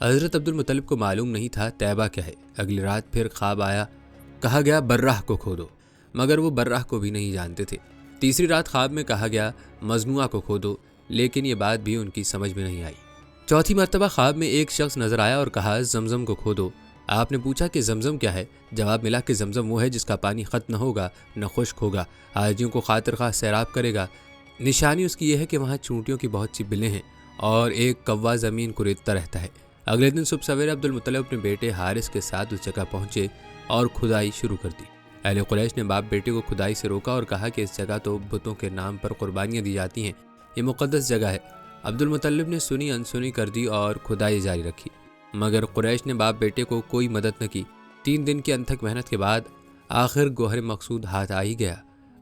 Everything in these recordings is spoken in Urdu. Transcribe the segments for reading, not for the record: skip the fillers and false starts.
حضرت عبدالمطلب کو معلوم نہیں تھا طیبہ کیا ہے۔ اگلی رات پھر خواب آیا، کہا گیا برہ کو کھودو، مگر وہ برہ کو بھی نہیں جانتے تھے۔ تیسری رات خواب میں کہا گیا مجموعہ کو کھودو، لیکن یہ بات بھی ان کی سمجھ میں نہیں آئی۔ چوتھی مرتبہ خواب میں ایک شخص نظر آیا اور کہا زمزم کو کھودو۔ آپ نے پوچھا کہ زمزم کیا ہے؟ جواب ملا کہ زمزم وہ ہے جس کا پانی ختم نہ ہوگا نہ خشک ہوگا، حاجیوں کو خاطر خواہ سیراب کرے گا۔ نشانی اس کی یہ ہے کہ وہاں چونٹیوں کی بہت سی بلیں ہیں اور ایک کوا زمین کو ریتتا رہتا ہے۔ اگلے دن صبح سویرے عبدالمطلب اپنے بیٹے حارث کے ساتھ اس جگہ پہنچے اور کھدائی شروع کر دی۔ اہل قریش نے باپ بیٹے کو کھدائی سے روکا اور کہا کہ اس جگہ تو بتوں کے نام پر قربانیاں دی جاتی ہیں، یہ مقدس جگہ ہے۔ عبدالمطلب نے سنی انسنی کر دی اور کھدائی جاری رکھی، مگر قریش نے باپ بیٹے کو کوئی مدد نہ کی۔ 3 دن کی انتھک محنت کے بعد آخر گوہر مقصود ہاتھ آ ہی گیا۔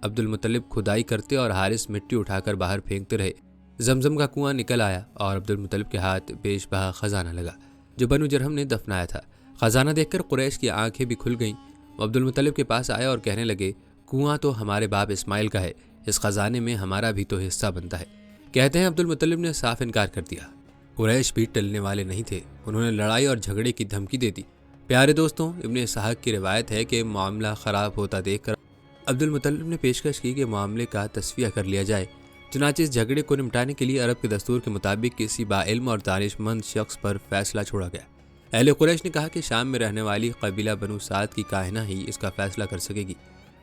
عبدالمطلب کھدائی کرتے اور حارث مٹی اٹھا کر باہر پھینکتے رہے۔ زمزم کا کنواں نکل آیا اور عبدالمطلب کے ہاتھ بیش بہا خزانہ لگا جو بنو جرہم نے دفنایا تھا۔ خزانہ دیکھ کر قریش کی آنکھیں بھی کھل گئیں۔ وہ عبدالمطلب کے پاس آئے اور کہنے لگے کنواں تو ہمارے باپ اسماعیل کا ہے، اس خزانے میں ہمارا بھی تو حصہ بنتا ہے۔ کہتے ہیں عبدالمطلب نے صاف انکار کر دیا۔ قریش بھی ٹلنے والے نہیں تھے، انہوں نے لڑائی اور جھگڑے کی دھمکی دے دی۔ پیارے دوستوں، ابن اسحاق کی روایت ہے کہ معاملہ خراب ہوتا دیکھ کر عبدالمطلب نے پیشکش کی کہ معاملے کا تصفیہ کر لیا جائے۔ چنانچہ اس جھگڑے کو نمٹانے کے لیے عرب کے دستور کے مطابق کسی باعلم اور دانش مند شخص پر فیصلہ چھوڑا گیا۔ اہل قریش نے کہا کہ شام میں رہنے والی قبیلہ بنو سعد کی کاہنہ ہی اس کا فیصلہ کر سکے گی۔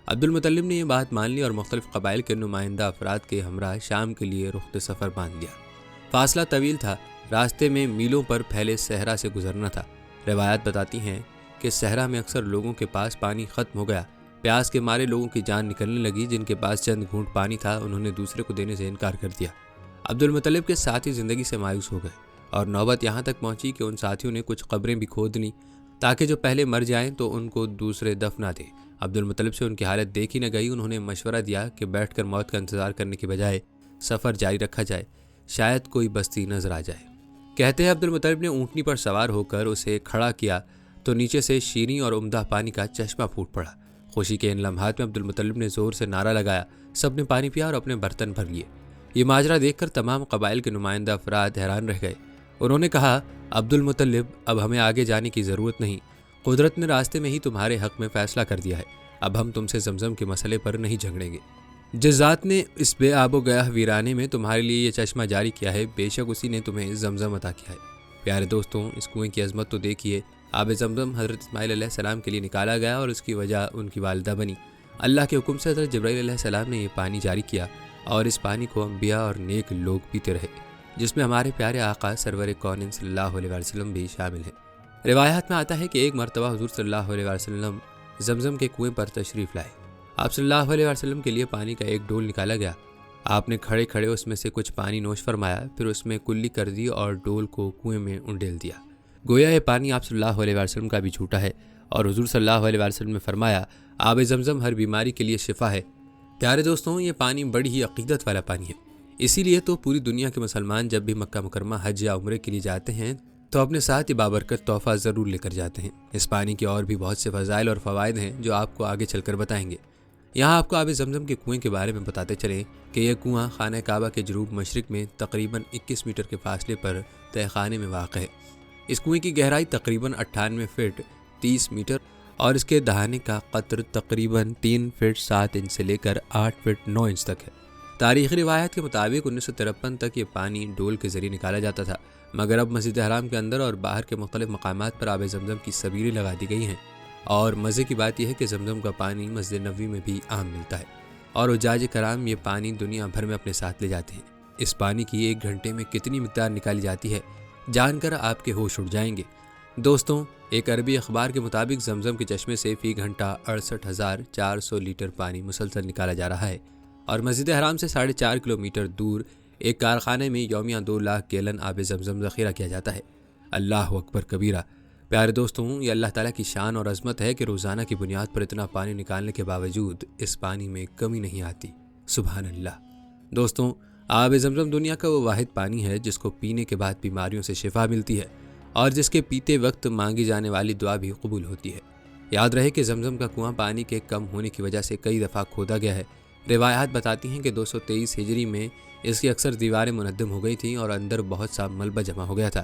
عبدالمطلب نے یہ بات مان لی اور مختلف قبائل کے نمائندہ افراد کے ہمراہ شام کے لیے رخت سفر باندھ لیا۔ فاصلہ طویل تھا، راستے میں میلوں پر پھیلے صحرا سے گزرنا تھا۔ روایات بتاتی ہیں کہ صحرا میں اکثر لوگوں کے پاس پانی ختم ہو گیا، پیاس کے مارے لوگوں کی جان نکلنے لگی۔ جن کے پاس چند گھونٹ پانی تھا انہوں نے دوسرے کو دینے سے انکار کر دیا۔ عبدالمطلب کے ساتھی زندگی سے مایوس ہو گئے اور نوبت یہاں تک پہنچی کہ ان ساتھیوں نے کچھ قبریں بھی کھود لیں تاکہ جو پہلے مر جائیں تو ان کو دوسرے دفنا دیں۔ عبدالمطلب سے ان کی حالت دیکھی نہ گئی، انہوں نے مشورہ دیا کہ بیٹھ کر موت کا انتظار کرنے کے بجائے سفر جاری رکھا جائے، شاید کوئی بستی نظر آ جائے۔ کہتے ہیں عبدالمطلب نے اونٹنی پر سوار ہو کر اسے کھڑا کیا تو نیچے سے شیریں اور عمدہ پانی کا چشمہ پھوٹ پڑا۔ خوشی کے ان لمحات میں عبدالمطلب نے زور سے نعرہ لگایا، سب نے پانی پیا اور اپنے برتن بھر لیے۔ یہ ماجرا دیکھ کر تمام قبائل کے نمائندہ افراد حیران رہ گئے۔ انہوں نے کہا عبدالمطلب اب ہمیں آگے جانے کی ضرورت نہیں، قدرت نے راستے میں ہی تمہارے حق میں فیصلہ کر دیا ہے، اب ہم تم سے زمزم کے مسئلے پر نہیں جھگڑیں گے۔ جس ذات نے اس بے آب و گیاہ ویرانے میں تمہارے لیے یہ چشمہ جاری کیا ہے، بے شک اسی نے تمہیں زمزم عطا کیا ہے۔ پیارے دوستوں، اس کنویں کی عظمت تو دیکھیے۔ آب زمزم حضرت اسماعیل علیہ السلام کے لیے نکالا گیا اور اس کی وجہ ان کی والدہ بنی۔ اللہ کے حکم سے حضرت جبرائیل علیہ السلام نے یہ پانی جاری کیا اور اس پانی کو انبیاء اور نیک لوگ پیتے رہے، جس میں ہمارے پیارے آقا سرور کونین صلی اللہ علیہ وسلم بھی شامل ہیں۔ روایات میں آتا ہے کہ ایک مرتبہ حضور صلی اللہ علیہ وسلم زمزم کے کنویں پر تشریف لائے۔ آپ صلی اللہ علیہ وسلم کے لیے پانی کا ایک ڈول نکالا گیا۔ آپ نے کھڑے کھڑے اس میں سے کچھ پانی نوش فرمایا، پھر اس میں کلی کر دی اور ڈول کو کنویں میں انڈیل دیا۔ گویا یہ پانی آپ صلی اللہ علیہ وسلم کا بھی جھوٹا ہے، اور حضور صلی اللہ علیہ وسلم نے فرمایا آب زمزم ہر بیماری کے لیے شفا ہے۔ پیارے دوستوں، یہ پانی بڑی ہی عقیدت والا پانی ہے، اسی لیے تو پوری دنیا کے مسلمان جب بھی مکہ مکرمہ حج یا عمرے کے لیے جاتے ہیں تو اپنے ساتھ یہ بابرکت تحفہ ضرور لے کر جاتے ہیں۔ اس پانی کے اور بھی بہت سے فضائل اور فوائد ہیں جو آپ کو آگے چل کر بتائیں گے۔ یہاں آپ کو آب زمزم کے کنویں کے بارے میں بتاتے چلیں کہ یہ کنواں خانہ کعبہ کے جنوب مشرق میں تقریباً 21 میٹر کے فاصلے پر تہ خانے میں واقع ہے۔ اس کنویں کی گہرائی تقریباً 98 فٹ 30 میٹر اور اس کے دہانے کا قطر تقریباً 3 فٹ 7 انچ سے لے کر 8 فٹ 9 انچ تک ہے۔ تاریخی روایت کے مطابق 1953 تک یہ پانی ڈول کے ذریعے نکالا جاتا تھا، مگر اب مسجد حرام کے اندر اور باہر کے مختلف مقامات پر آب زمزم کی سبیلیں لگا دی گئی ہیں، اور مزے کی بات یہ ہے کہ زمزم کا پانی مسجد نبوی میں بھی عام ملتا ہے، اور حجاج کرام یہ پانی دنیا بھر میں اپنے ساتھ لے جاتے ہیں۔ اس پانی کی 1 گھنٹے میں کتنی مقدار نکالی جاتی ہے جان کر آپ کے ہوش اڑ جائیں گے۔ دوستوں، ایک عربی اخبار کے مطابق زمزم کے چشمے سے فی گھنٹہ 68,400 لیٹر پانی مسلسل نکالا جا رہا ہے، اور مسجد حرام سے 4.5 کلومیٹر دور ایک کارخانے میں یومیہ 2 لاکھ گیلن آب زمزم ذخیرہ کیا جاتا ہے۔ اللہ اکبر کبیرہ۔ پیارے دوستوں، یہ اللہ تعالیٰ کی شان اور عظمت ہے کہ روزانہ کی بنیاد پر اتنا پانی نکالنے کے باوجود اس پانی میں کمی نہیں آتی۔ سبحان اللہ۔ دوستوں، آب زمزم دنیا کا وہ واحد پانی ہے جس کو پینے کے بعد بیماریوں سے شفا ملتی ہے، اور جس کے پیتے وقت مانگی جانے والی دعا بھی قبول ہوتی ہے۔ یاد رہے کہ زمزم کا کنواں پانی کے کم ہونے کی وجہ سے کئی دفعہ کھودا گیا ہے۔ روایات بتاتی ہیں کہ 223 ہجری میں اس کی اکثر دیواریں منہدم ہو گئی تھیں اور اندر بہت سا ملبہ جمع ہو گیا تھا۔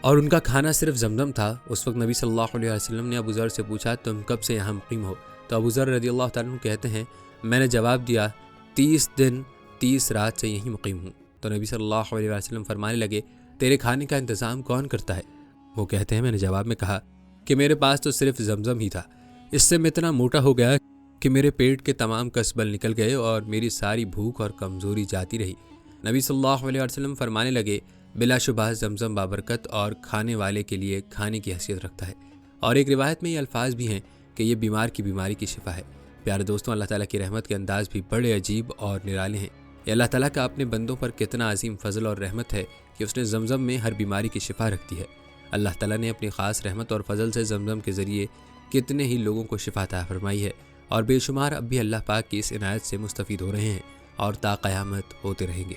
اور ان کا کھانا صرف زمزم تھا۔ اس وقت نبی صلی اللہ علیہ وسلم نے ابو ذر سے پوچھا تم کب سے یہاں مقیم ہو؟ تو ابو ذر رضی اللہ تعالیٰ عنہ کہتے ہیں میں نے جواب دیا 30 دن 30 رات سے یہیں مقیم ہوں۔ تو نبی صلی اللہ علیہ وسلم فرمانے لگے تیرے کھانے کا انتظام کون کرتا ہے؟ وہ کہتے ہیں میں نے جواب میں کہا کہ میرے پاس تو صرف زمزم ہی تھا، اس سے میں اتنا موٹا ہو گیا کہ میرے پیٹ کے تمام کسبل نکل گئے اور میری ساری بھوک اور کمزوری جاتی رہی۔ نبی صلی اللہ علیہ وسلم فرمانے لگے بلا شبہ زمزم بابرکت اور کھانے والے کے لیے کھانے کی حیثیت رکھتا ہے۔ اور ایک روایت میں یہ الفاظ بھی ہیں کہ یہ بیمار کی بیماری کی شفا ہے۔ پیارے دوستوں، اللہ تعالیٰ کی رحمت کے انداز بھی بڑے عجیب اور نرالے ہیں۔ یہ اللہ تعالیٰ کا اپنے بندوں پر کتنا عظیم فضل اور رحمت ہے کہ اس نے زمزم میں ہر بیماری کی شفا رکھ دی ہے۔ اللہ تعالیٰ نے اپنی خاص رحمت اور فضل سے زمزم کے ذریعے کتنے ہی لوگوں کو شفا عطا فرمائی ہے، اور بے شمار اب بھی اللہ پاک کی اس عنایت سے مستفید ہو رہے ہیں اور تا قیامت ہوتے رہیں گے۔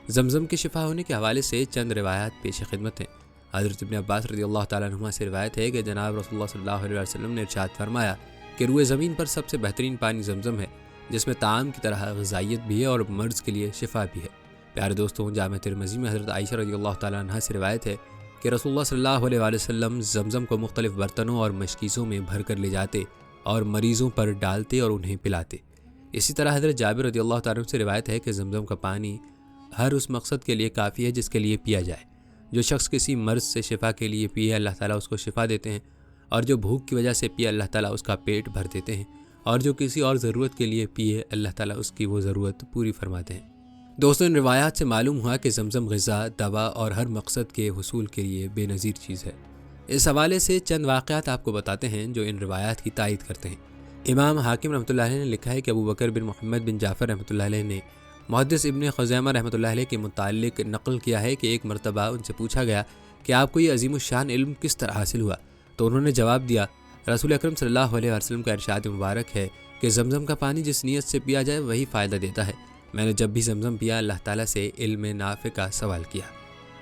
زمزم کے شفا ہونے کے حوالے سے چند روایات پیش خدمت ہیں۔ حضرت ابن عباس رضی اللہ تعالیٰ عنہما سے روایت ہے کہ جناب رسول اللہ صلی اللہ علیہ وسلم نے ارشاد فرمایا کہ روئے زمین پر سب سے بہترین پانی زمزم ہے، جس میں طعام کی طرح غذائیت بھی ہے اور مرض کے لیے شفا بھی ہے۔ پیارے دوستوں، جامع ترمذی میں حضرت عائشہ رضی اللہ تعالیٰ عنہا سے روایت ہے کہ رسول اللہ صلی اللہ علیہ وسلم زمزم کو مختلف برتنوں اور مشکیزوں میں بھر کر لے جاتے اور مریضوں پر ڈالتے اور انہیں پلاتے۔ اسی طرح حضرت جابر رضی اللہ تعالیٰ عنہ سے روایت ہے کہ زمزم کا پانی ہر اس مقصد کے لیے کافی ہے جس کے لیے پیا جائے۔ جو شخص کسی مرض سے شفا کے لیے پیے اللہ تعالیٰ اس کو شفا دیتے ہیں، اور جو بھوک کی وجہ سے پیے اللہ تعالیٰ اس کا پیٹ بھر دیتے ہیں، اور جو کسی اور ضرورت کے لیے پیے اللہ تعالیٰ اس کی وہ ضرورت پوری فرماتے ہیں۔ دوستوں، ان روایات سے معلوم ہوا کہ زمزم غذا، دوا اور ہر مقصد کے حصول کے لیے بے نظیر چیز ہے۔ اس حوالے سے چند واقعات آپ کو بتاتے ہیں جو ان روایات کی تائید کرتے ہیں۔ امام حاکم رحمۃ اللہ علیہ نے لکھا ہے کہ ابو بکر بن محمد بن جعفر رحمۃ اللہ علیہ نے محدث ابن خزیمہ رحمۃ اللہ علیہ کے متعلق نقل کیا ہے کہ ایک مرتبہ ان سے پوچھا گیا کہ آپ کو یہ عظیم الشان علم کس طرح حاصل ہوا؟ تو انہوں نے جواب دیا رسول اکرم صلی اللہ علیہ وسلم کا ارشاد مبارک ہے کہ زمزم کا پانی جس نیت سے پیا جائے وہی فائدہ دیتا ہے۔ میں نے جب بھی زمزم پیا اللہ تعالیٰ سے علم نافع کا سوال کیا۔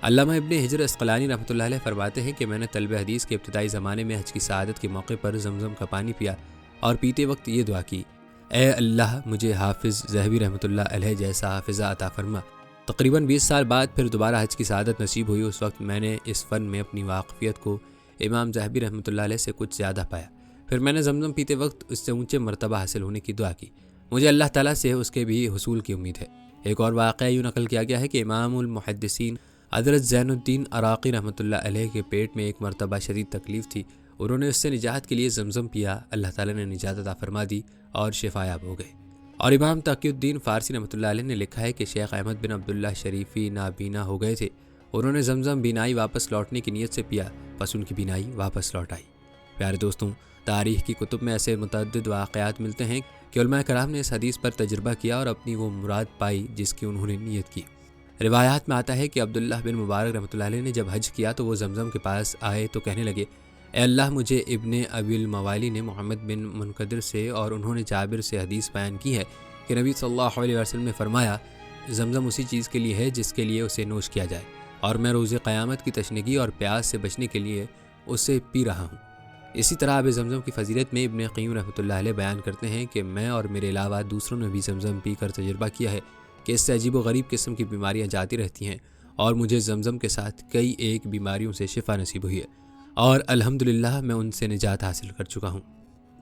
علامہ ابن حجر اسقلانی رحمۃ اللہ علیہ فرماتے ہیں کہ میں نے طلب حدیث کے ابتدائی زمانے میں حج کی سعادت کے موقع پر زمزم کا پانی پیا اور پیتے وقت یہ دعا کی، اے اللہ مجھے حافظ ذہبی رحمۃ اللہ علیہ جیسا حافظہ عطا فرما۔ تقریباً 20 سال بعد پھر دوبارہ حج کی سعادت نصیب ہوئی۔ اس وقت میں نے اس فن میں اپنی واقفیت کو امام ذہبی رحمۃ اللہ علیہ سے کچھ زیادہ پایا۔ پھر میں نے زمزم پیتے وقت اس سے اونچے مرتبہ حاصل ہونے کی دعا کی۔ مجھے اللہ تعالیٰ سے اس کے بھی حصول کی امید ہے۔ ایک اور واقعہ یوں نقل کیا گیا ہے کہ امام المحدثین حضرت زین الدین عراقی رحمۃ اللہ علیہ کے پیٹ میں ایک مرتبہ شدید تکلیف تھی، انہوں نے اس سے نجات کے لیے زمزم پیا، اللہ تعالیٰ نے نجات عطا فرما دی اور شفایاب ہو گئے۔ اور امام تقی الدین فارسی رحمۃ اللہ علیہ نے لکھا ہے کہ شیخ احمد بن عبداللہ شریفی نابینا ہو گئے تھے، انہوں نے زمزم بینائی واپس لوٹنے کی نیت سے پیا، بس ان کی بینائی واپس لوٹ آئی۔ پیارے دوستوں، تاریخ کی کتب میں ایسے متعدد واقعات ملتے ہیں کہ علماء کرام نے اس حدیث پر تجربہ کیا اور اپنی وہ مراد پائی جس کی انہوں نے نیت کی۔ روایات میں آتا ہے کہ عبداللہ بن مبارک رحمۃ اللہ علیہ نے جب حج کیا تو وہ زمزم کے پاس آئے تو کہنے لگے، اے اللہ مجھے ابن ابی الموالی نے محمد بن منقدر سے اور انہوں نے جابر سے حدیث بیان کی ہے کہ نبی صلی اللہ علیہ وسلم نے فرمایا زمزم اسی چیز کے لیے ہے جس کے لیے اسے نوش کیا جائے، اور میں روز قیامت کی تشنگی اور پیاس سے بچنے کے لیے اسے پی رہا ہوں۔ اسی طرح آب زمزم کی فضیلت میں ابن قیم رحمۃ اللہ علیہ بیان کرتے ہیں کہ میں اور میرے علاوہ دوسروں نے بھی زمزم پی کر تجربہ کیا ہے کہ اس سے عجیب و غریب قسم کی بیماریاں جاتی رہتی ہیں، اور مجھے زمزم کے ساتھ کئی ایک بیماریوں سے شفا نصیب ہوئی ہے، اور الحمدللہ میں ان سے نجات حاصل کر چکا ہوں۔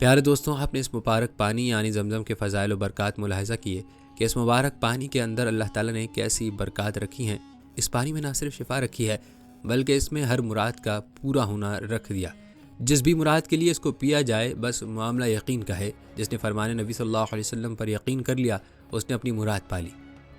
پیارے دوستوں، آپ نے اس مبارک پانی یعنی زمزم کے فضائل و برکات ملاحظہ کیے کہ اس مبارک پانی کے اندر اللہ تعالیٰ نے کیسی برکات رکھی ہیں۔ اس پانی میں نہ صرف شفا رکھی ہے بلکہ اس میں ہر مراد کا پورا ہونا رکھ دیا۔ جس بھی مراد کے لیے اس کو پیا جائے بس معاملہ یقین کا ہے، جس نے فرمان نبی صلی اللہ علیہ وسلم پر یقین کر لیا اس نے اپنی مراد پا لی۔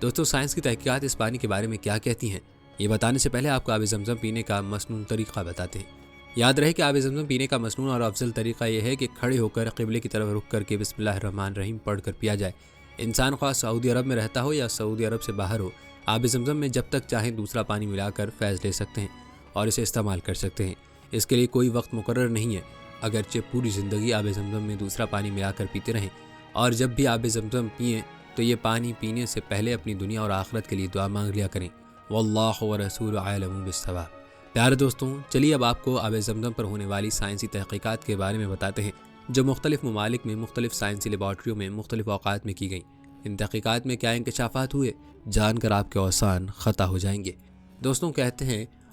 دوستوں، سائنس کی تحقیقات اس پانی کے بارے میں کیا کہتی ہیں، یہ بتانے سے پہلے آپ کو آب زمزم پینے کا مسنون طریقہ بتاتے ہیں۔ یاد رہے کہ آب زمزم پینے کا مسنون اور افضل طریقہ یہ ہے کہ کھڑے ہو کر قبلے کی طرف رخ کر کے بسم اللہ الرحمن الرحیم پڑھ کر پیا جائے۔ انسان خواہ سعودی عرب میں رہتا ہو یا سعودی عرب سے باہر ہو، آب زمزم میں جب تک چاہیں دوسرا پانی ملا کر فیض لے سکتے ہیں اور اسے استعمال کر سکتے ہیں۔ اس کے لیے کوئی وقت مقرر نہیں ہے، اگرچہ پوری زندگی آب زمزم میں دوسرا پانی ملا کر پیتے رہیں، اور جب بھی آب زمزم پئیں تو یہ پانی پینے سے پہلے اپنی دنیا اور آخرت کے لیے دعا مانگ لیا کریں۔ واللہ ورسول اعلم بالصواب۔ پیارے دوستوں، چلیے اب آپ کو آب زمزم پر ہونے والی سائنسی تحقیقات کے بارے میں بتاتے ہیں جو مختلف ممالک میں مختلف سائنسی لیبارٹریوں میں مختلف اوقات میں کی گئیں۔ ان تحقیقات میں کیا انکشافات ہوئے، جان کر آپ کے اوزان خطا ہو جائیں گے۔ دوستوں، کہتے ہیں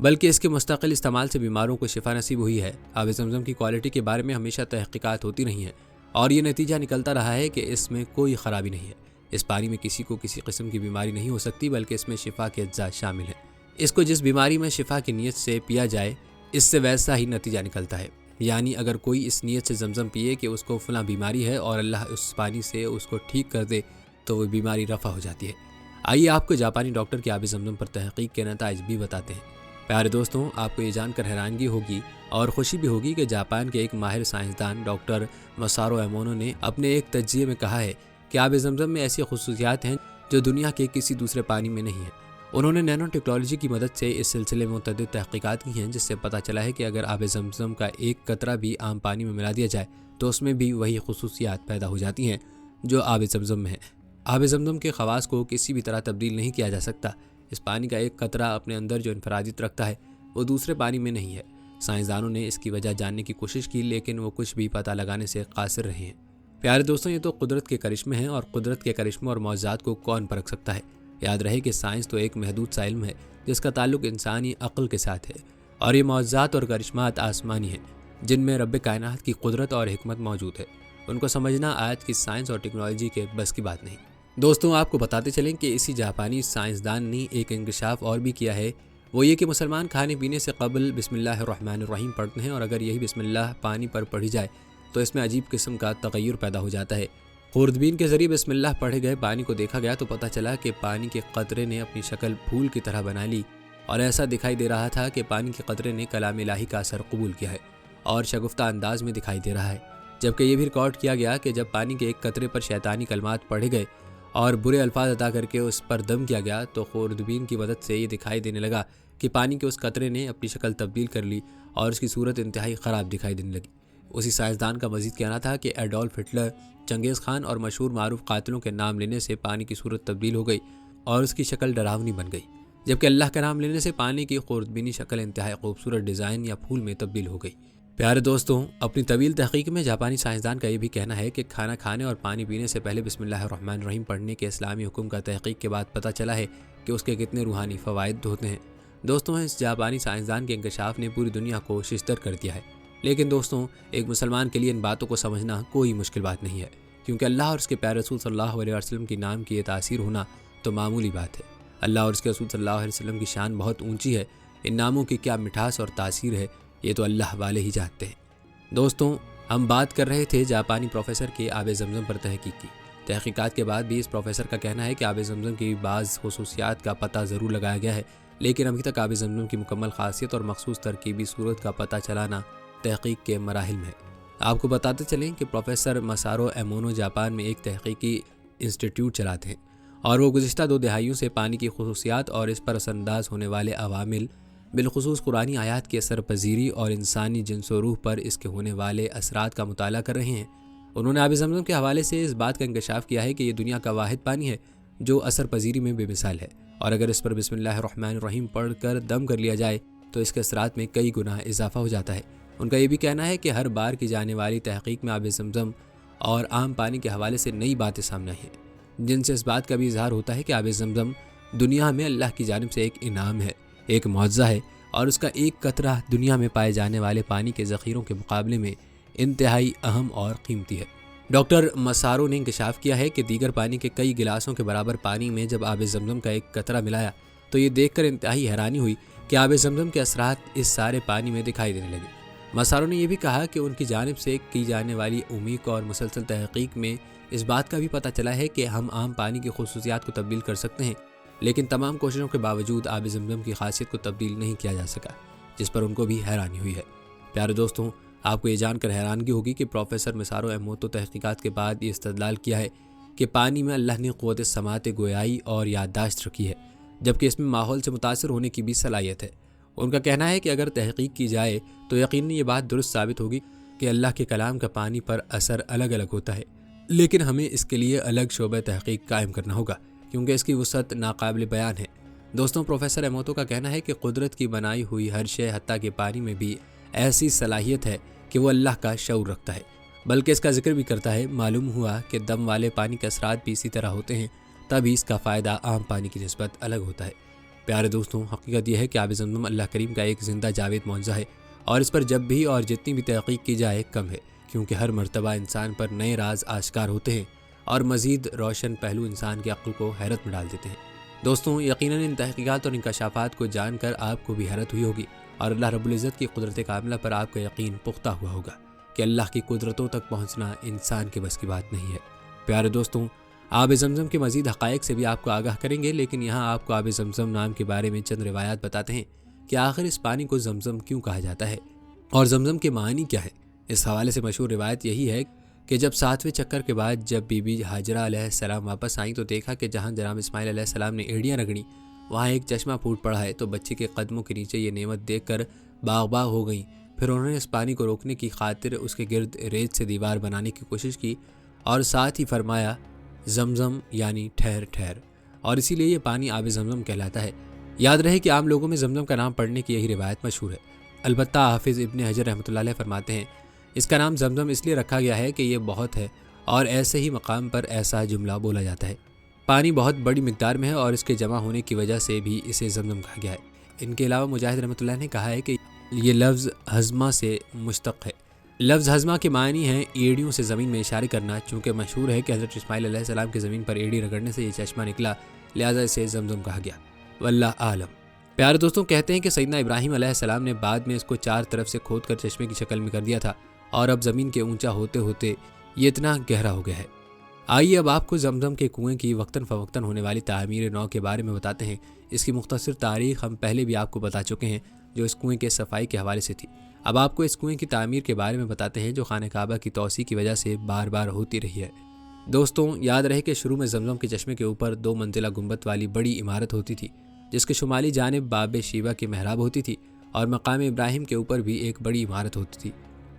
بلکہ اس کے مستقل استعمال سے بیماروں کو شفا نصیب ہوئی ہے۔ آب زمزم کی کوالٹی کے بارے میں ہمیشہ تحقیقات ہوتی رہی ہیں اور یہ نتیجہ نکلتا رہا ہے کہ اس میں کوئی خرابی نہیں ہے۔ اس پانی میں کسی کو کسی قسم کی بیماری نہیں ہو سکتی، بلکہ اس میں شفا کے اجزاء شامل ہیں۔ اس کو جس بیماری میں شفا کی نیت سے پیا جائے، اس سے ویسا ہی نتیجہ نکلتا ہے۔ یعنی اگر کوئی اس نیت سے زمزم پیے کہ اس کو فلاں بیماری ہے اور اللہ اس پانی سے اس کو ٹھیک کر دے، تو وہ بیماری رفع ہو جاتی ہے۔ آئیے آپ کو جاپانی ڈاکٹر کے آب زمزم پر تحقیق کے نتائج بھی بتاتے ہیں۔ پیارے دوستوں، آپ کو یہ جان کر حیرانگی ہوگی اور خوشی بھی ہوگی کہ جاپان کے ایک ماہر سائنسدان ڈاکٹر مسارو ایمونو نے اپنے ایک تجزیے میں کہا ہے کہ آب زمزم میں ایسی خصوصیات ہیں جو دنیا کے کسی دوسرے پانی میں نہیں ہیں۔ انہوں نے نینو ٹیکنالوجی کی مدد سے اس سلسلے میں متعدد تحقیقات کی ہیں، جس سے پتہ چلا ہے کہ اگر آب زمزم کا ایک قطرہ بھی عام پانی میں ملا دیا جائے تو اس میں بھی وہی خصوصیات پیدا ہو جاتی ہیں جو آب زمزم میں ہیں۔ آب زمزم کے خواص کو کسی بھی طرح تبدیل نہیں کیا جا سکتا۔ اس پانی کا ایک قطرہ اپنے اندر جو انفرادیت رکھتا ہے وہ دوسرے پانی میں نہیں ہے۔ سائنسدانوں نے اس کی وجہ جاننے کی کوشش کی، لیکن وہ کچھ بھی پتہ لگانے سے قاصر رہے ہیں۔ پیارے دوستوں، یہ تو قدرت کے کرشمے ہیں، اور قدرت کے کرشموں اور معجزات کو کون پرکھ سکتا ہے؟ یاد رہے کہ سائنس تو ایک محدود سا علم ہے جس کا تعلق انسانی عقل کے ساتھ ہے، اور یہ معجزات اور کرشمات آسمانی ہیں جن میں رب کائنات کی قدرت اور حکمت موجود ہے۔ ان کو سمجھنا آج کی سائنس اور ٹیکنالوجی کے بس کی بات نہیں۔ دوستوں، آپ کو بتاتے چلیں کہ اسی جاپانی سائنسدان نے ایک انکشاف اور بھی کیا ہے، وہ یہ کہ مسلمان کھانے پینے سے قبل بسم اللہ الرحمن الرحیم پڑھتے ہیں، اور اگر یہی بسم اللہ پانی پر پڑھی جائے تو اس میں عجیب قسم کا تغیر پیدا ہو جاتا ہے۔ خوردبین کے ذریعے بسم اللہ پڑھے گئے پانی کو دیکھا گیا تو پتہ چلا کہ پانی کے قطرے نے اپنی شکل پھول کی طرح بنا لی، اور ایسا دکھائی دے رہا تھا کہ پانی کے قطرے نے کلام الہی کا اثر قبول کیا ہے اور شگفتہ انداز میں دکھائی دے رہا ہے۔ جبکہ یہ بھی ریکارڈ کیا گیا کہ جب پانی کے ایک قطرے پر شیطانی کلمات پڑھے گئے اور برے الفاظ ادا کر کے اس پر دم کیا گیا تو خوردبین کی مدد سے یہ دکھائی دینے لگا کہ پانی کے اس قطرے نے اپنی شکل تبدیل کر لی اور اس کی صورت انتہائی خراب دکھائی دینے لگی۔ اسی سائنسدان کا مزید کہنا تھا کہ ایڈولف ہٹلر، چنگیز خان اور مشہور معروف قاتلوں کے نام لینے سے پانی کی صورت تبدیل ہو گئی اور اس کی شکل ڈراؤنی بن گئی، جبکہ اللہ کا نام لینے سے پانی کی خوردبینی شکل انتہائی خوبصورت ڈیزائن یا پھول میں تبدیل ہو گئی۔ پیارے دوستوں، اپنی طویل تحقیق میں جاپانی سائنسدان کا یہ بھی کہنا ہے کہ کھانا کھانے اور پانی پینے سے پہلے بسم اللہ الرحمن الرحیم پڑھنے کے اسلامی حکم کا تحقیق کے بعد پتہ چلا ہے کہ اس کے کتنے روحانی فوائد ہوتے ہیں۔ دوستوں، اس جاپانی سائنسدان کے انکشاف نے پوری دنیا کو ششدر کر دیا ہے، لیکن دوستوں، ایک مسلمان کے لیے ان باتوں کو سمجھنا کوئی مشکل بات نہیں ہے، کیونکہ اللہ اور اس کے پیارے رسول صلی اللہ علیہ وسلم کی نام کی یہ تاثیر ہونا تو معمولی بات ہے۔ اللہ اور اس کے رسول صلی اللہ علیہ وسلم کی شان بہت اونچی ہے، ان ناموں کی کیا مٹھاس اور تاثیر ہے یہ تو اللہ والے ہی جانتے ہیں۔ دوستوں، ہم بات کر رہے تھے جاپانی پروفیسر کے آب زمزم پر تحقیق کی۔ تحقیقات کے بعد بھی اس پروفیسر کا کہنا ہے کہ آب زمزم کی بعض خصوصیات کا پتہ ضرور لگایا گیا ہے، لیکن ابھی تک آب زمزم کی مکمل خاصیت اور مخصوص ترکیبی صورت کا پتہ چلانا تحقیق کے مراحل میں ہے۔ آپ کو بتاتے چلیں کہ پروفیسر مسارو ایمونو جاپان میں ایک تحقیقی انسٹیٹیوٹ چلاتے ہیں، اور وہ گزشتہ 2 دہائیوں سے پانی کی خصوصیات اور اس پر اثر انداز ہونے والے عوامل، بالخصوص قرآنی آیات کی اثر پذیری اور انسانی جنس و روح پر اس کے ہونے والے اثرات کا مطالعہ کر رہے ہیں۔ انہوں نے آب زمزم کے حوالے سے اس بات کا انکشاف کیا ہے کہ یہ دنیا کا واحد پانی ہے جو اثر پذیری میں بے مثال ہے، اور اگر اس پر بسم اللہ الرحمن الرحیم پڑھ کر دم کر لیا جائے تو اس کے اثرات میں کئی گنا اضافہ ہو جاتا ہے۔ ان کا یہ بھی کہنا ہے کہ ہر بار کی جانے والی تحقیق میں آب زمزم اور عام پانی کے حوالے سے نئی باتیں سامنے آئی ہیں، جن سے اس بات کا بھی اظہار ہوتا ہے کہ آب زمزم دنیا میں اللہ کی جانب سے ایک انعام ہے، ایک معجزہ ہے، اور اس کا ایک قطرہ دنیا میں پائے جانے والے پانی کے ذخیروں کے مقابلے میں انتہائی اہم اور قیمتی ہے۔ ڈاکٹر مسارو نے انکشاف کیا ہے کہ دیگر پانی کے کئی گلاسوں کے برابر پانی میں جب آب زمزم کا ایک قطرہ ملایا تو یہ دیکھ کر انتہائی حیرانی ہوئی کہ آب زمزم کے اثرات اس سارے پانی میں دکھائی دینے لگے۔ مسارو نے یہ بھی کہا کہ ان کی جانب سے کی جانے والی عمیق اور مسلسل تحقیق میں اس بات کا بھی پتہ چلا ہے کہ ہم عام پانی کی خصوصیات کو تبدیل کر سکتے ہیں، لیکن تمام کوششوں کے باوجود آب زمزم کی خاصیت کو تبدیل نہیں کیا جا سکا، جس پر ان کو بھی حیرانی ہوئی ہے۔ پیارے دوستوں، آپ کو یہ جان کر حیرانگی ہوگی کہ پروفیسر مسارو ایموتو تحقیقات کے بعد یہ استدلال کیا ہے کہ پانی میں اللہ نے قوت سماعت گویائی اور یادداشت رکھی ہے، جبکہ اس میں ماحول سے متاثر ہونے کی بھی صلاحیت ہے۔ ان کا کہنا ہے کہ اگر تحقیق کی جائے تو یقیناً یہ بات درست ثابت ہوگی کہ اللہ کے کلام کا پانی پر اثر الگ الگ ہوتا ہے، لیکن ہمیں اس کے لیے الگ شعبہ تحقیق قائم کرنا ہوگا کیونکہ اس کی وسعت ناقابل بیان ہے۔ دوستوں، پروفیسر ایموتو کا کہنا ہے کہ قدرت کی بنائی ہوئی ہر شے حتیٰ کہ پانی میں بھی ایسی صلاحیت ہے کہ وہ اللہ کا شعور رکھتا ہے، بلکہ اس کا ذکر بھی کرتا ہے۔ معلوم ہوا کہ دم والے پانی کے اثرات بھی اسی طرح ہوتے ہیں، تبھی اس کا فائدہ عام پانی کی نسبت الگ ہوتا ہے۔ پیارے دوستوں، حقیقت یہ ہے کہ آب زمزم اللہ کریم کا ایک زندہ جاوید معجزہ ہے، اور اس پر جب بھی اور جتنی بھی تحقیق کی جائے کم ہے، کیونکہ ہر مرتبہ انسان پر نئے راز آشکار ہوتے ہیں اور مزید روشن پہلو انسان کی عقل کو حیرت میں ڈال دیتے ہیں۔ دوستوں، یقیناً ان تحقیقات اور انکشافات کو جان کر آپ کو بھی حیرت ہوئی ہوگی، اور اللہ رب العزت کی قدرت کاملہ پر آپ کا یقین پختہ ہوا ہوگا کہ اللہ کی قدرتوں تک پہنچنا انسان کے بس کی بات نہیں ہے۔ پیارے دوستوں، آب زمزم کے مزید حقائق سے بھی آپ کو آگاہ کریں گے، لیکن یہاں آپ کو آب زمزم نام کے بارے میں چند روایات بتاتے ہیں کہ آخر اس پانی کو زمزم کیوں کہا جاتا ہے اور زمزم کے معنی کیا ہے۔ اس حوالے سے مشہور روایت یہی ہے کہ جب 7ویں چکر کے بعد جب بی بی ہاجرہ علیہ السلام واپس آئیں تو دیکھا کہ جہاں جناب اسماعیل علیہ السلام نے ایڑیاں رگڑیں وہاں ایک چشمہ پھوٹ پڑا ہے، تو بچے کے قدموں کے نیچے یہ نعمت دیکھ کر باغ باغ ہو گئیں۔ پھر انہوں نے اس پانی کو روکنے کی خاطر اس کے گرد ریت سے دیوار بنانے کی کوشش کی اور ساتھ ہی فرمایا زمزم یعنی ٹھہر ٹھہر، اور اسی لیے یہ پانی آب زمزم کہلاتا ہے۔ یاد رہے کہ عام لوگوں میں زمزم کا نام پڑھنے کی یہی روایت مشہور ہے، البتہ حافظ ابن حجر رحمۃ اللہ علیہ فرماتے ہیں اس کا نام زمزم اس لیے رکھا گیا ہے کہ یہ بہت ہے اور ایسے ہی مقام پر ایسا جملہ بولا جاتا ہے۔ پانی بہت بڑی مقدار میں ہے اور اس کے جمع ہونے کی وجہ سے بھی اسے زمزم کہا گیا ہے۔ ان کے علاوہ مجاہد رحمۃ اللہ نے کہا ہے کہ یہ لفظ ہضمہ سے مشتق ہے۔ لفظ ہضمہ کے معنی ہیں ایڑیوں سے زمین میں اشارے کرنا، چونکہ مشہور ہے کہ حضرت اسماعیل علیہ السلام کی زمین پر ایڑی رگڑنے سے یہ چشمہ نکلا، لہٰذا اسے زمزم کہا گیا، واللہ عالم۔ پیارے دوستوں، کہتے ہیں کہ سیدنا ابراہیم علیہ السلام نے بعد میں اس کو 4 طرف سے کھود کر چشمے کی شکل میں کر دیا تھا، اور اب زمین کے اونچا ہوتے ہوتے یہ اتنا گہرا ہو گیا ہے۔ آئیے اب آپ کو زمزم کے کنویں کی وقتاً فوقتاً ہونے والی تعمیر نو کے بارے میں بتاتے ہیں۔ اس کی مختصر تاریخ ہم پہلے بھی آپ کو بتا چکے ہیں، جو اس کنویں کے صفائی کے حوالے سے تھی۔ اب آپ کو اس کنویں کی تعمیر کے بارے میں بتاتے ہیں جو خانہ کعبہ کی توسیع کی وجہ سے بار بار ہوتی رہی ہے۔ دوستوں، یاد رہے کہ شروع میں زمزم کے چشمے کے اوپر 2 منزلہ گنبد والی بڑی عمارت ہوتی تھی، جس کے شمالی جانب باب شیبہ کی محراب ہوتی تھی، اور مقام ابراہیم کے اوپر بھی ایک بڑی عمارت ہوتی تھی،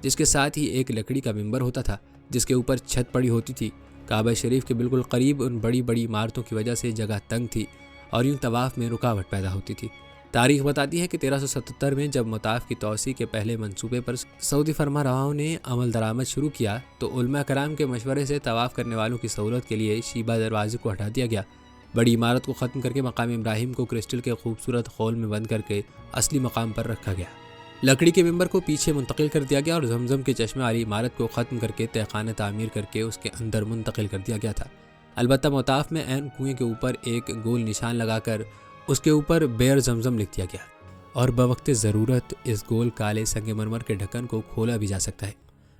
جس کے ساتھ ہی ایک لکڑی کا ممبر ہوتا تھا جس کے اوپر چھت پڑی ہوتی تھی۔ کعبہ شریف کے بالکل قریب ان بڑی بڑی عمارتوں کی وجہ سے جگہ تنگ تھی اور یوں طواف میں رکاوٹ پیدا ہوتی تھی۔ تاریخ بتاتی ہے کہ 1377 میں جب مطاف کی توسیع کے پہلے منصوبے پر سعودی فرما رواؤں نے عمل درآمد شروع کیا تو علماء کرام کے مشورے سے طواف کرنے والوں کی سہولت کے لیے شیبہ دروازے کو ہٹا دیا گیا۔ بڑی عمارت کو ختم کر کے مقام ابراہیم کو کرسٹل کے خوبصورت خول میں بند کر کے اصلی مقام پر رکھا گیا۔ لکڑی کے ممبر کو پیچھے منتقل کر دیا گیا اور زمزم کے چشمے والی عمارت کو ختم کر کے تہخانہ تعمیر کر کے اس کے اندر منتقل کر دیا گیا تھا۔ البتہ مطاف میں عین کنویں کے اوپر ایک گول نشان لگا کر اس کے اوپر بئر زمزم لکھ دیا گیا، اور بوقت ضرورت اس گول کالے سنگ مرمر کے ڈھکن کو کھولا بھی جا سکتا ہے۔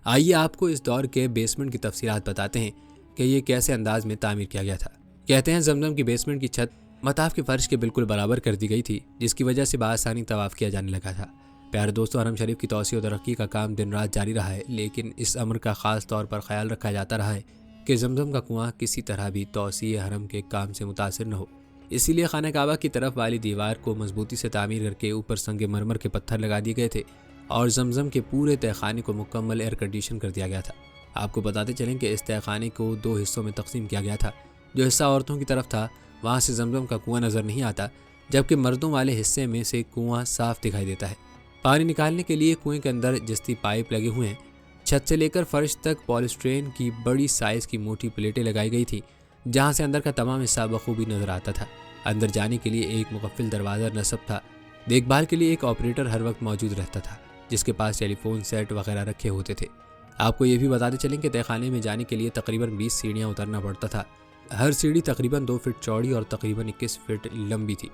آئیے آپ کو اس دور کے بیسمنٹ کی تفصیلات بتاتے ہیں کہ یہ کیسے انداز میں تعمیر کیا گیا تھا۔ کہتے ہیں زمزم کی بیسمنٹ کی چھت مطاف کے فرش کے بالکل برابر کر دی گئی تھی، جس کی وجہ سے بآسانی طواف کیا جانے لگا تھا۔ پیارے دوستوں، حرم شریف کی توسیع و ترقی کا کام دن رات جاری رہا ہے، لیکن اس امر کا خاص طور پر خیال رکھا جاتا رہا ہے کہ زمزم کا کنواں کسی طرح بھی توسیع حرم کے کام سے متاثر نہ ہو۔ اسی لیے خانہ کعبہ کی طرف والی دیوار کو مضبوطی سے تعمیر کر کے اوپر سنگ مرمر کے پتھر لگا دیے گئے تھے، اور زمزم کے پورے تہخانے کو مکمل ایئر کنڈیشن کر دیا گیا تھا۔ آپ کو بتاتے چلیں کہ اس تہخانے کو 2 حصوں میں تقسیم کیا گیا تھا۔ جو حصہ عورتوں کی طرف تھا وہاں سے زمزم کا کنواں نظر نہیں آتا، جبکہ مردوں والے حصے میں سے کنواں صاف دکھائی دیتا ہے۔ پانی نکالنے کے لیے کنویں کے اندر جستی پائپ لگے ہوئے ہیں۔ چھت سے لے کر فرش تک پالسٹرین کی بڑی سائز کی موٹی پلیٹیں لگائی گئی تھیں، جہاں سے اندر کا تمام حصہ بخوبی نظر آتا تھا۔ اندر جانے کے لیے ایک مقفل دروازہ نصب تھا۔ دیکھ بھال کے لیے ایک آپریٹر ہر وقت موجود رہتا تھا، جس کے پاس ٹیلی فون سیٹ وغیرہ رکھے ہوتے تھے۔ آپ کو یہ بھی بتاتے چلیں کہ تہخانے میں جانے کے لیے تقریباً 20 سیڑھیاں اترنا پڑتا تھا۔ ہر سیڑھی تقریباً 2 فٹ چوڑی اور تقریباً 21 فٹ لمبی تھی۔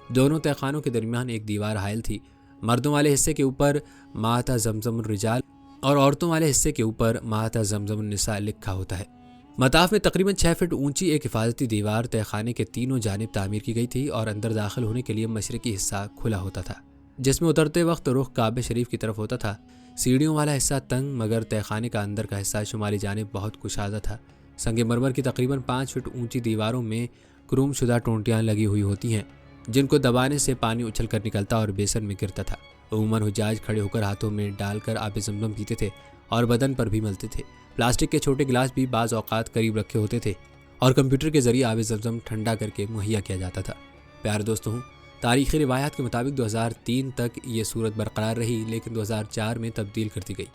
دونوں تہخانوں کے درمیان ایک دیوار حائل تھی۔ مردوں والے حصے کے اوپر ماتا زمزم الرجال اور عورتوں والے حصے کے اوپر ماتا زمزم النساء لکھا ہوتا ہے۔ مطاف میں تقریباً 6 فٹ اونچی ایک حفاظتی دیوار تہخانے کے تینوں جانب تعمیر کی گئی تھی، اور اندر داخل ہونے کے لیے مشرقی حصہ کھلا ہوتا تھا، جس میں اترتے وقت رخ کعبہ شریف کی طرف ہوتا تھا۔ سیڑھیوں والا حصہ تنگ مگر تہخانے کا اندر کا حصہ شمالی جانب بہت کشادہ تھا۔ سنگ مرمر کی تقریباً 5 فٹ اونچی دیواروں میں کروم شدہ ٹونٹیاں لگی ہوئی ہوتی ہیں، جن کو دبانے سے پانی اچھل کر نکلتا اور بیسن میں گرتا تھا۔ عموماً حجاج کھڑے ہو کر ہاتھوں میں ڈال کر آب زمزم پیتے تھے اور بدن پر بھی ملتے تھے۔ پلاسٹک کے چھوٹے گلاس بھی بعض اوقات قریب رکھے ہوتے تھے، اور کمپیوٹر کے ذریعے آب زمزم ٹھنڈا کر کے مہیا کیا جاتا تھا۔ پیارے دوستوں، تاریخی روایات کے مطابق 2003 تک یہ صورت برقرار رہی، لیکن 2004 میں تبدیل کر دی گئی۔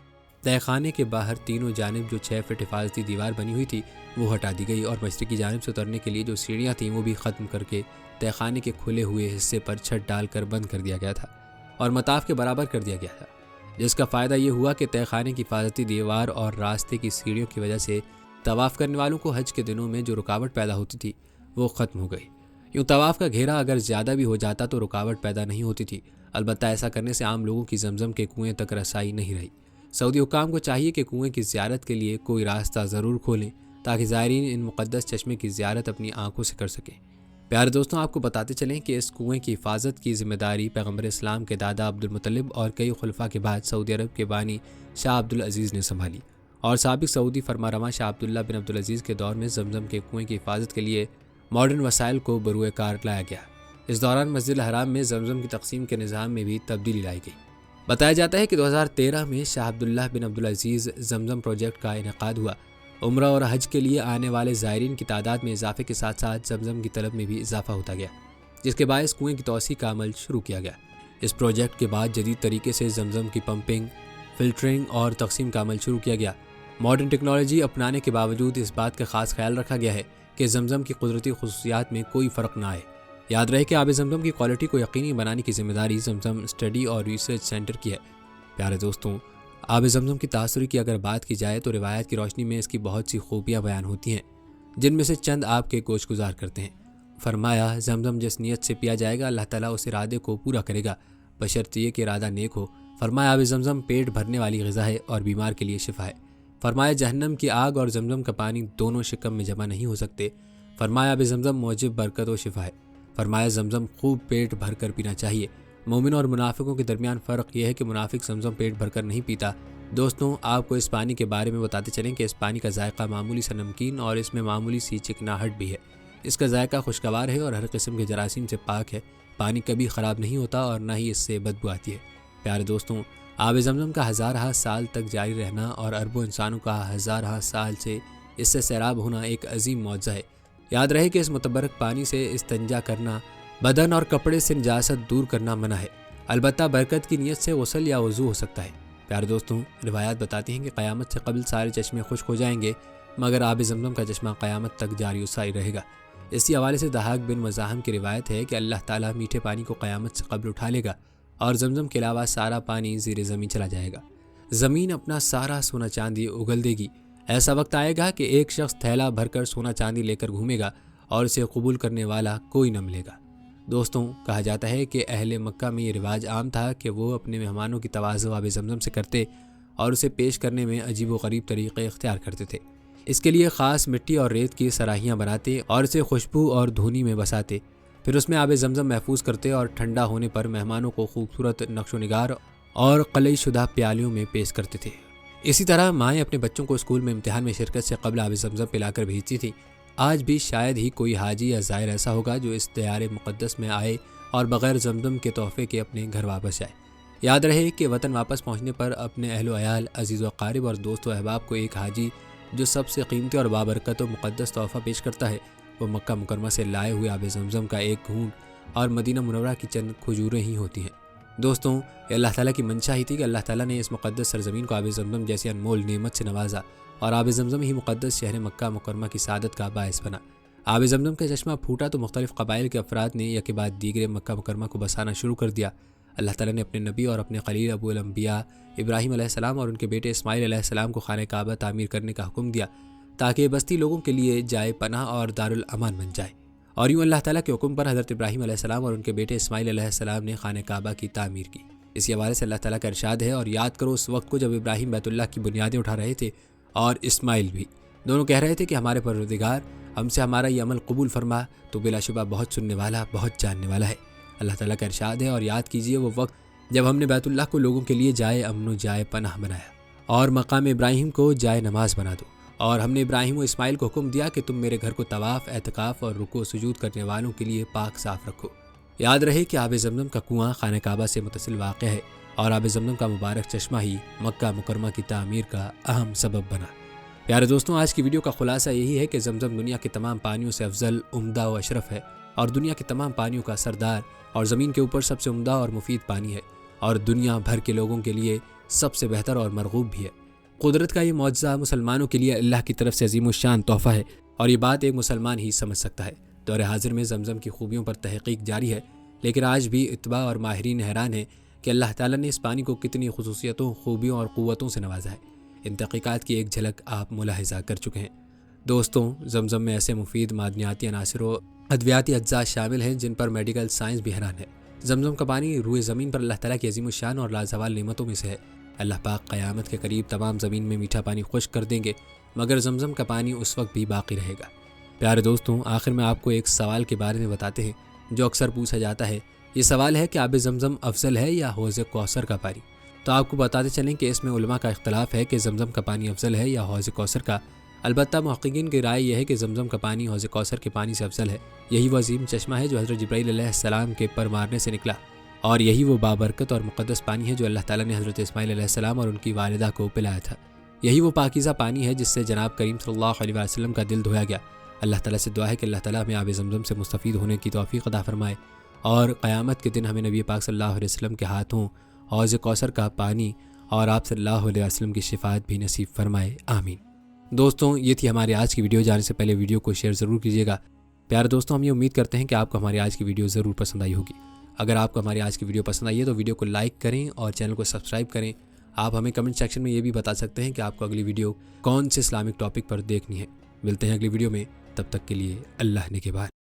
تہہ خانے کے باہر تینوں جانب جو 6 فٹ حفاظتی دیوار بنی ہوئی تھی وہ ہٹا دی گئی اور مشرقی جانب سے اترنے کے لیے جو سیڑھیاں تھیں وہ بھی ختم کر کے تہہ خانے کے کھلے ہوئے حصے پر چھت ڈال کر بند کر دیا گیا تھا اور مطاف کے برابر کر دیا گیا تھا، جس کا فائدہ یہ ہوا کہ تہہ خانے کی حفاظتی دیوار اور راستے کی سیڑھیوں کی وجہ سے طواف کرنے والوں کو حج کے دنوں میں جو رکاوٹ پیدا ہوتی تھی وہ ختم ہو گئی۔ یوں طواف کا گھیرا اگر زیادہ بھی ہو جاتا تو رکاوٹ پیدا نہیں ہوتی تھی، البتہ ایسا کرنے سے عام لوگوں کی زمزم کے کنویں تک رسائی نہیں رہی۔ سعودی حکام کو چاہیے کہ کنویں کی زیارت کے لیے کوئی راستہ ضرور کھولیں تاکہ زائرین ان مقدس چشمے کی زیارت اپنی آنکھوں سے کر سکیں۔ پیارے دوستوں، آپ کو بتاتے چلیں کہ اس کنویں کی حفاظت کی ذمہ داری پیغمبر اسلام کے دادا عبد المطلب اور کئی خلفاء کے بعد سعودی عرب کے بانی شاہ عبد العزیز نے سنبھالی، اور سابق سعودی فرما رواں شاہ عبداللہ بن عبد العزیز کے دور میں زمزم کے کنویں کی حفاظت کے لیے ماڈرن وسائل کو بروئے کار لایا گیا۔ اس دوران مسجد الحرام میں زمزم کی تقسیم کے نظام میں بھی تبدیلی لائی گئی۔ بتایا جاتا ہے کہ 2013 میں شاہ عبداللہ بن عبد العزیز زمزم پروجیکٹ کا انعقاد ہوا۔ عمرہ اور حج کے لیے آنے والے زائرین کی تعداد میں اضافے کے ساتھ ساتھ زمزم کی طلب میں بھی اضافہ ہوتا گیا، جس کے باعث کنویں کی توسیع کا عمل شروع کیا گیا۔ اس پروجیکٹ کے بعد جدید طریقے سے زمزم کی پمپنگ، فلٹرنگ اور تقسیم کا عمل شروع کیا گیا۔ ماڈرن ٹیکنالوجی اپنانے کے باوجود اس بات کا خاص خیال رکھا گیا ہے کہ زمزم کی قدرتی خصوصیات میں کوئی فرق نہ آئے۔ یاد رہے کہ آب زمزم کی کوالٹی کو یقینی بنانے کی ذمہ داری زمزم اسٹڈی اور ریسرچ سینٹر کی ہے۔ پیارے دوستوں، آب زمزم کی تاثر کی اگر بات کی جائے تو روایت کی روشنی میں اس کی بہت سی خوبیاں بیان ہوتی ہیں، جن میں سے چند آپ کے گوش گزار کرتے ہیں۔ فرمایا، زمزم جس نیت سے پیا جائے گا اللہ تعالیٰ اس ارادے کو پورا کرے گا، بشرط یہ کہ ارادہ نیک ہو۔ فرمایا، آب زمزم پیٹ بھرنے والی غذا ہے اور بیمار کے لیے شفا ہے۔ فرمایا، جہنم کی آگ اور زمزم کا پانی دونوں شکم میں جمع نہیں ہو سکتے۔ فرمایا، آب زمزم موجب برکت و شفا ہے۔ فرمایا، زمزم خوب پیٹ بھر کر پینا چاہیے۔ مومنوں اور منافقوں کے درمیان فرق یہ ہے کہ منافق زمزم پیٹ بھر کر نہیں پیتا۔ دوستوں، آپ کو اس پانی کے بارے میں بتاتے چلیں کہ اس پانی کا ذائقہ معمولی سا نمکین اور اس میں معمولی سی چکناہٹ بھی ہے۔ اس کا ذائقہ خوشگوار ہے اور ہر قسم کے جراثیم سے پاک ہے۔ پانی کبھی خراب نہیں ہوتا اور نہ ہی اس سے بدبو آتی ہے۔ پیارے دوستوں، آب زمزم کا ہزارہ سال تک جاری رہنا اور اربوں انسانوں کا ہزارہ سال سے اس سے سیراب ہونا ایک عظیم معجزہ ہے۔ یاد رہے کہ اس متبرک پانی سے استنجا کرنا، بدن اور کپڑے سے نجاست دور کرنا منع ہے، البتہ برکت کی نیت سے غسل یا وضو ہو سکتا ہے۔ پیارے دوستوں، روایات بتاتی ہیں کہ قیامت سے قبل سارے چشمے خشک ہو جائیں گے، مگر آب زمزم کا چشمہ قیامت تک جاری و ساری رہے گا۔ اسی حوالے سے دہاق بن مزاحم کی روایت ہے کہ اللہ تعالیٰ میٹھے پانی کو قیامت سے قبل اٹھا لے گا اور زمزم کے علاوہ سارا پانی زیر زمین چلا جائے گا۔ زمین اپنا سارا سونا چاندی اگل دے گی۔ ایسا وقت آئے گا کہ ایک شخص تھیلا بھر کر سونا چاندی لے کر گھومے گا اور اسے قبول کرنے والا کوئی نہ ملے گا۔ دوستوں، کہا جاتا ہے کہ اہل مکہ میں یہ رواج عام تھا کہ وہ اپنے مہمانوں کی تواضع آب زمزم سے کرتے اور اسے پیش کرنے میں عجیب و غریب طریقے اختیار کرتے تھے۔ اس کے لیے خاص مٹی اور ریت کی سراہیاں بناتے اور اسے خوشبو اور دھونی میں بساتے، پھر اس میں آب زمزم محفوظ کرتے اور ٹھنڈا ہونے پر مہمانوں کو خوبصورت نقش و نگار اور قلعی شدہ پیالیوں میں پیش کرتے تھے۔ اسی طرح مائیں اپنے بچوں کو اسکول میں امتحان میں شرکت سے قبل آب زمزم پلا کر بھیجتی تھیں۔ آج بھی شاید ہی کوئی حاجی یا زائر ایسا ہوگا جو اس دیار مقدس میں آئے اور بغیر زمزم کے تحفے کے اپنے گھر واپس جائے۔ یاد رہے کہ وطن واپس پہنچنے پر اپنے اہل و عیال، عزیز و اقارب اور دوست و احباب کو ایک حاجی جو سب سے قیمتی اور بابرکت و مقدس تحفہ پیش کرتا ہے، وہ مکہ مکرمہ سے لائے ہوئے آب زمزم کا ایک گھونٹ اور مدینہ منورہ کی چند کھجوریں ہی ہوتی ہیں۔ دوستوں، یہ اللہ تعالیٰ کی منشا ہی تھی کہ اللہ تعالیٰ نے اس مقدس سرزمین کو آب زمزم جیسی انمول نعمت سے نوازا اور آب زمزم ہی مقدس شہر مکہ مکرمہ کی سعادت کا باعث بنا۔ آب زمزم کا چشمہ پھوٹا تو مختلف قبائل کے افراد نے یکے بعد دیگرے مکہ مکرمہ کو بسانا شروع کر دیا۔ اللہ تعالیٰ نے اپنے نبی اور اپنے خلیل ابو الانبیاء ابراہیم علیہ السلام اور ان کے بیٹے اسماعیل علیہ السلام کو خانہ کعبہ تعمیر کرنے کا حکم دیا تاکہ یہ بستی لوگوں کے لیے جائے پناہ اور دارالامان بن جائے۔ اور یوں اللہ تعالیٰ کے حکم پر حضرت ابراہیم علیہ السلام اور ان کے بیٹے اسماعیل علیہ السلام نے خانہ کعبہ کی تعمیر کی۔ اسی حوالے سے اللہ تعالیٰ کا ارشاد ہے، اور یاد کرو اس وقت کو جب ابراہیم بیت اللہ کی بنیادیں اٹھا رہے تھے اور اسماعیل بھی، دونوں کہہ رہے تھے کہ ہمارے پروردگار ہم سے ہمارا یہ عمل قبول فرما، تو بلا شبہ بہت سننے والا، بہت جاننے والا ہے۔ اللہ تعالیٰ کا ارشاد ہے، اور یاد کیجئے وہ وقت جب ہم نے بیت اللہ کو لوگوں کے لیے جائے امن و جائے پناہ بنایا اور مقام ابراہیم کو جائے نماز بنا دو، اور ہم نے ابراہیم و اسماعیل کو حکم دیا کہ تم میرے گھر کو طواف، اعتکاف اور رکوع سجود کرنے والوں کے لیے پاک صاف رکھو۔ یاد رہے کہ آب زمزم کا کنواں خانہ کعبہ سے متصل واقع ہے اور آب زمزم کا مبارک چشمہ ہی مکہ مکرمہ کی تعمیر کا اہم سبب بنا۔ پیارے دوستوں، آج کی ویڈیو کا خلاصہ یہی ہے کہ زمزم دنیا کے تمام پانیوں سے افضل، عمدہ و اشرف ہے اور دنیا کے تمام پانیوں کا سردار اور زمین کے اوپر سب سے عمدہ اور مفید پانی ہے اور دنیا بھر کے لوگوں کے لیے سب سے بہتر اور مرغوب بھی ہے۔ قدرت کا یہ معجزہ مسلمانوں کے لیے اللہ کی طرف سے عظیم الشان تحفہ ہے، اور یہ بات ایک مسلمان ہی سمجھ سکتا ہے۔ دور حاضر میں زمزم کی خوبیوں پر تحقیق جاری ہے، لیکن آج بھی اتباع اور ماہرین حیران ہیں کہ اللہ تعالیٰ نے اس پانی کو کتنی خصوصیتوں، خوبیوں اور قوتوں سے نوازا ہے۔ ان تحقیقات کی ایک جھلک آپ ملاحظہ کر چکے ہیں۔ دوستوں، زمزم میں ایسے مفید معدنیاتی عناصر و ادویاتی اجزاء شامل ہیں جن پر میڈیکل سائنس بھی حیران ہے۔ زمزم کا پانی روئے زمین پر اللہ تعالیٰ کی عظیم الشان اور لازوال نعمتوں میں سے ہے۔ اللہ پاک قیامت کے قریب تمام زمین میں میٹھا پانی خشک کر دیں گے، مگر زمزم کا پانی اس وقت بھی باقی رہے گا۔ پیارے دوستوں، آخر میں آپ کو ایک سوال کے بارے میں بتاتے ہیں جو اکثر پوچھا جاتا ہے۔ یہ سوال ہے کہ آب زمزم افضل ہے یا حوض کوثر کا پانی؟ تو آپ کو بتاتے چلیں کہ اس میں علماء کا اختلاف ہے کہ زمزم کا پانی افضل ہے یا حوض کوثر کا۔ البتہ محققین کی رائے یہ ہے کہ زمزم کا پانی حوض کوثر کے پانی سے افضل ہے۔ یہی وہ عظیم چشمہ ہے جو حضرت جبرائیل علیہ السلام کے پر مارنے سے نکلا، اور یہی وہ بابرکت اور مقدس پانی ہے جو اللہ تعالیٰ نے حضرت اسماعیل علیہ السلام اور ان کی والدہ کو پلایا تھا۔ یہی وہ پاکیزہ پانی ہے جس سے جناب کریم صلی اللہ علیہ وسلم کا دل دھویا گیا۔ اللہ تعالیٰ سے دعا ہے کہ اللہ تعالیٰ ہمیں آب زمزم سے مستفید ہونے کی توفیق عطا فرمائے، اور قیامت کے دن ہمیں نبی پاک صلی اللہ علیہ وسلم کے ہاتھوں حوض کوثر کا پانی اور آپ صلی اللہ علیہ وسلم کی شفاعت بھی نصیب فرمائے، آمین۔ دوستوں، یہ تھی ہماری آج کی ویڈیو۔ جانے سے پہلے ویڈیو کو شیئر ضرور کیجیے گا۔ پیارے دوستوں، ہم یہ امید کرتے ہیں کہ آپ کو ہماری آج کی ویڈیو ضرور پسند آئی ہوگی۔ اگر آپ کو ہماری آج کی ویڈیو پسند آئی ہے تو ویڈیو کو لائک کریں اور چینل کو سبسکرائب کریں۔ آپ ہمیں کمنٹ سیکشن میں یہ بھی بتا سکتے ہیں کہ آپ کو اگلی ویڈیو کون سے اسلامک ٹاپک پر دیکھنی ہے۔ ملتے ہیں اگلی ویڈیو میں، تب تک کے لیے اللہ نگہبان۔